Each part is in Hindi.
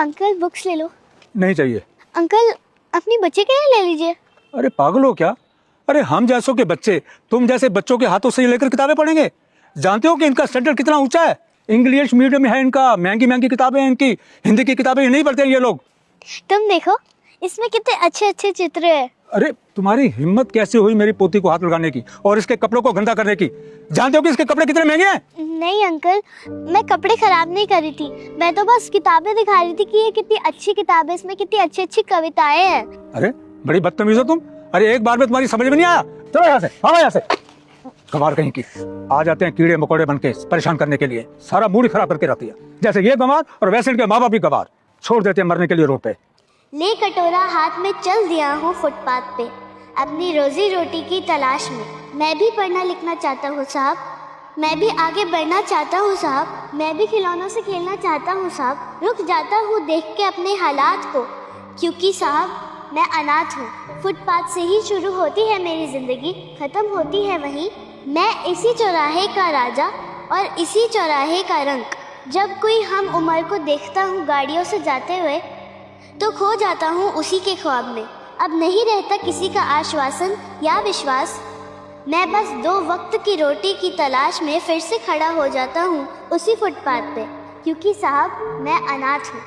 अंकल बुक्स ले लो। नहीं चाहिए। अंकल अपनी बच्चे के लिए ले लीजिए। अरे पागल हो क्या? अरे हम जैसों के बच्चे तुम जैसे बच्चों के हाथों से लेकर किताबें पढ़ेंगे? जानते हो कि इनका स्टैंडर्ड कितना ऊंचा है? इंग्लिश मीडियम है इनका, महंगी महंगी किताबें हैं इनकी, हिंदी की किताबें नहीं पढ़ते हैं ये लोग। तुम देखो इसमें कितने अच्छे अच्छे चित्र है। अरे तुम्हारी हिम्मत कैसे हुई मेरी पोती को हाथ लगाने की और इसके कपड़ों को गंदा करने की? जानते हो कि इसके कपड़े कितने महंगे हैं? नहीं अंकल, मैं कपड़े खराब नहीं कर रही थी, मैं तो बस किताबें दिखा रही थी कि ये कितनी अच्छी किताब है, इसमें कितनी अच्छी अच्छी कविताएं हैं। अरे बड़ी बदतमीज हो तुम। अरे एक बार में तुम्हारी समझ में नहीं आया? चलो यहाँ से, हाँ यहाँ से। गंवार कहीं की आ जाते हैं कीड़े मकोड़े बन के परेशान करने के लिए, सारा मूड खराब करके रखती है। जैसे ये गंवार और वैसे इनके माँ बाप भी गंवार, छोड़ देते हैं मरने के लिए रोड पे। ले कटोरा हाथ में चल दिया हूँ फुटपाथ पे, अपनी रोजी रोटी की तलाश में। मैं भी पढ़ना लिखना चाहता हूँ साहब, मैं भी आगे बढ़ना चाहता हूँ साहब, मैं भी खिलौनों से खेलना चाहता हूँ साहब। रुक जाता हूँ देख के अपने हालात को, क्योंकि साहब मैं अनाथ हूँ। फुटपाथ से ही शुरू होती है मेरी ज़िंदगी, ख़त्म होती है वहीं। मैं इसी चौराहे का राजा और इसी चौराहे का रंक। जब कोई हम उम्र को देखता हूँ गाड़ियों से जाते हुए, तो खो जाता हूँ उसी के ख्वाब में। अब नहीं रहता किसी का आश्वासन या विश्वास, मैं बस 2 वक्त की रोटी की तलाश में फिर से खड़ा हो जाता हूँ उसी फुटपाथ पे, क्योंकि साहब मैं अनाथ हूँ।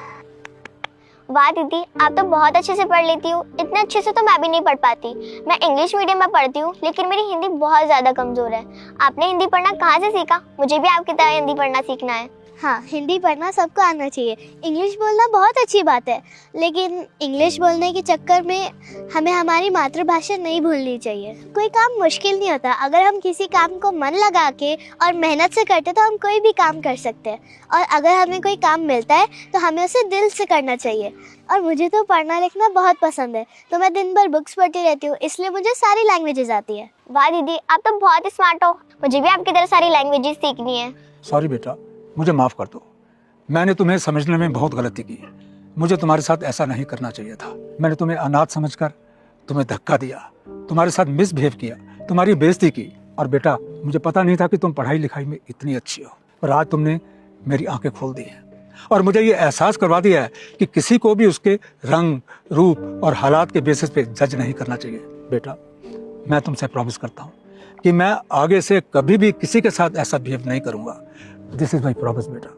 वाह दीदी, आप तो बहुत अच्छे से पढ़ लेती हो। इतने अच्छे से तो मैं भी नहीं पढ़ पाती। मैं इंग्लिश मीडियम में पढ़ती हूँ, लेकिन मेरी हिंदी बहुत ज़्यादा कमज़ोर है। आपने हिंदी पढ़ना कहाँ से सीखा? मुझे भी आपकी तरह हिंदी पढ़ना सीखना है। हाँ, हिंदी पढ़ना सबको आना चाहिए। इंग्लिश बोलना बहुत अच्छी बात है, लेकिन इंग्लिश बोलने के चक्कर में हमें हमारी मातृभाषा नहीं भूलनी चाहिए। कोई काम मुश्किल नहीं होता, अगर हम किसी काम को मन लगा के और मेहनत से करते तो हम कोई भी काम कर सकते हैं। और अगर हमें कोई काम मिलता है तो हमें उसे दिल से करना चाहिए। और मुझे तो पढ़ना लिखना बहुत पसंद है, तो मैं दिन भर बुक्स पढ़ती रहती हूँ, इसलिए मुझे सारी लैंग्वेजेस आती है। वाह दीदी, आप तो बहुत स्मार्ट हो। मुझे भी आपकी तरह सारी लैंग्वेजेस सीखनी है। सॉरी बेटा, मुझे माफ़ कर दो। मैंने तुम्हें समझने में बहुत गलती की। मुझे तुम्हारे साथ ऐसा नहीं करना चाहिए था। मैंने तुम्हें अनाथ समझकर तुम्हें धक्का दिया, तुम्हारे साथ मिसबिहेव किया, तुम्हारी बेइज्जती की। और बेटा, मुझे पता नहीं था कि तुम पढ़ाई लिखाई में इतनी अच्छी हो, पर आज तुमने मेरी आंखें खोल दी हैं और मुझे ये एहसास करवा दिया है कि किसी को भी उसके रंग, रूप और हालात के बेसिस पे जज नहीं करना चाहिए। बेटा, मैं तुमसे प्रॉमिस करता हूँ कि मैं आगे से कभी भी किसी के साथ ऐसा बिहेव नहीं करूँगा। दिस इज़ माई प्रॉमिस बेटा।